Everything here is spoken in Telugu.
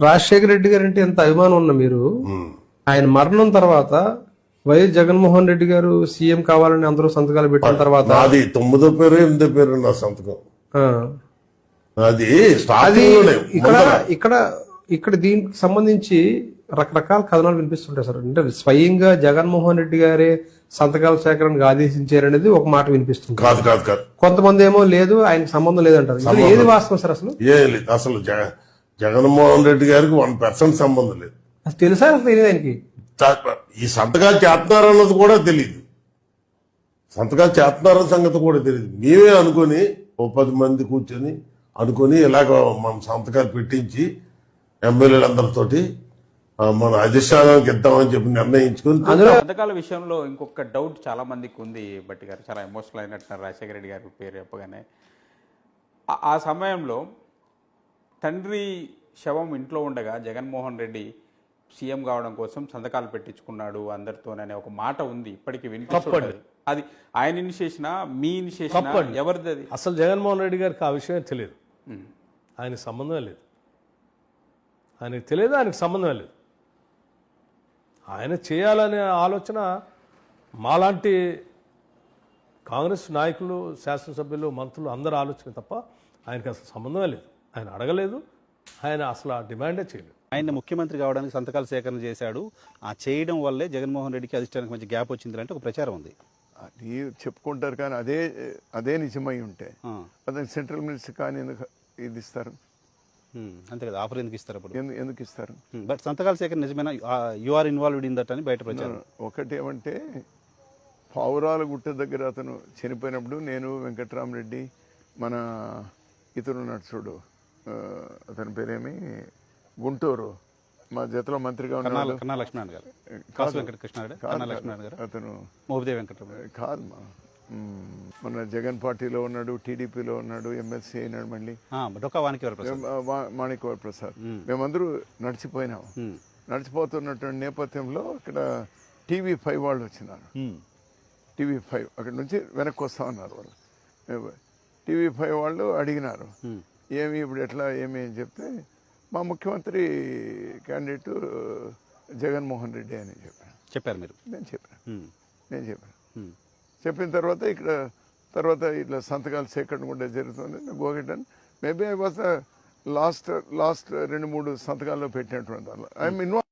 రాజశేఖర రెడ్డి గారు అంటే ఎంత అభిమానం ఉన్న మీరు ఆయన మరణం తర్వాత వైఎస్ జగన్మోహన్ రెడ్డి గారు సీఎం కావాలని అందరూ సంతకాలు పెట్టిన తర్వాత అది 9వ పేరు 8వ పేరు నా సంతకం. అది ఇక్కడ ఇక్కడ ఇక్కడ దీనికి సంబంధించి రకరకాల కథనాలు వినిపిస్తుంటాయి సార్. అంటే స్వయంగా జగన్మోహన్ రెడ్డి గారే సంతకాల సేకరణకు ఆదేశించారనేది ఒక మాట వినిపిస్తుంది. కాదు కాదు కాదు కొంతమంది ఏమో లేదు, ఆయనకు సంబంధం లేదంటారు. ఏది వాస్తవం సార్? అసలు జగన్మోహన్ రెడ్డి గారికి 1% సంబంధం లేదు. అసలు తెలుసా? అసలు తెలియదు ఆయనకి. ఈ సంతకాలు చేస్తున్నారన్నది కూడా తెలియదు. సంతకాలు చేస్తున్నారన్న సంగతి కూడా తెలియదు. మేమే అనుకుని ఓ 10 మంది కూర్చొని అనుకుని ఇలాగ మనం సంతకాలు పెట్టించి ఎమ్మెల్యేలందరితోటి మన అధిష్టానానికి ఇద్దామని చెప్పి నిర్ణయించుకుని పథకాల విషయంలో ఇంకొక డౌట్ చాలా మందికి ఉంది. బట్టి గారు చాలా ఎమోషనల్ అయినట్టున్నారు రాజశేఖర రెడ్డి గారి పేరు చెప్పగానే. ఆ సమయంలో తండ్రి శవం ఇంట్లో ఉండగా జగన్మోహన్ రెడ్డి సీఎం కావడం కోసం సంతకాలు పెట్టించుకున్నాడు అందరితోననే ఒక మాట ఉంది, ఇప్పటికీ వినిపిస్తుంది. అది ఆయన ఇనిషియేషన్, మీ ఇనిషియేషన్, ఎవరిది అది? అసలు జగన్మోహన్ రెడ్డి గారికి ఆ విషయం తెలియదు. ఆయనకు సంబంధం లేదు. ఆయనకు తెలియదు, ఆయనకు సంబంధం లేదు. ఆయన చేయాలనే ఆలోచన మాలాంటి కాంగ్రెస్ నాయకులు, శాసనసభ్యులు, మంత్రులు అందరూ ఆలోచన తప్ప ఆయనకి అసలు సంబంధమే లేదు. ఆయన అడగలేదు, ఆయన అసలు ఆ డిమాండే చేయలేదు. ఆయన ముఖ్యమంత్రి కావడానికి సంతకాల సేకరణ చేశాడు, ఆ చేయడం వల్లే జగన్మోహన్ రెడ్డికి అధిష్టానికి మంచి గ్యాప్ వచ్చింది అంటే ఒక ప్రచారం ఉంది. అది చెప్పుకుంటారు, కానీ అదే నిజమై ఉంటే అతనికి సెంట్రల్ మినిస్టర్ కానీ ఇది ఇస్తారు? అంతే కదా, ఆఫర్ ఎందుకు ఇస్తారు? అప్పుడు ఎందుకు ఇస్తారు? బట్ సంతకాల సేకరణ నిజమైన you are involved in that అని బయట ప్రచారం. ఒకటి ఏమంటే పావురాల గుట్ట దగ్గర అతను చనిపోయినప్పుడు నేను వెంకట్రామరెడ్డి, మన ఇతను నడుచుడు, అతని పేరేమి, గుంటూరు మా జతలో మంత్రిగా ఉన్నాడు, కన్నా లక్ష్మణ్ గారు, కాసు వెంకటకృష్ణారెడ్డి, కన్నా లక్ష్మణ్ గారు, అతను మోపిదేవి వెంకటరామరెడ్డి కాదు, మన జగన్ పార్టీలో ఉన్నాడు, టీడీపీలో ఉన్నాడు, ఎమ్మెల్సీ అయినాడు, మళ్ళీ మాణిక్యవర ప్రసాద్. మేమందరూ నడిచిపోయినాము. నడిచిపోతున్నటువంటి నేపథ్యంలో ఇక్కడ TV5 వాళ్ళు వచ్చినారు. TV5 అక్కడ నుంచి వెనక్కి వస్తా ఉన్నారు వాళ్ళు. TV5 వాళ్ళు అడిగినారు, ఏమి ఇప్పుడు ఎట్లా ఏమి అని చెప్తే మా ముఖ్యమంత్రి క్యాండిడేట్ జగన్మోహన్ రెడ్డి అని చెప్పారు. మీరు? నేను చెప్పాను. చెప్పిన తర్వాత తర్వాత ఇట్లా సంతకాలు సేకరణ కూడా జరుగుతుంది. గోగెటన్ మేబీ ఐ వాజ్ లాస్ట్ 2-3 సంతకాల్లో పెట్టినటువంటి దానిలో ఐఎమ్ ఇన్వాల్వ్.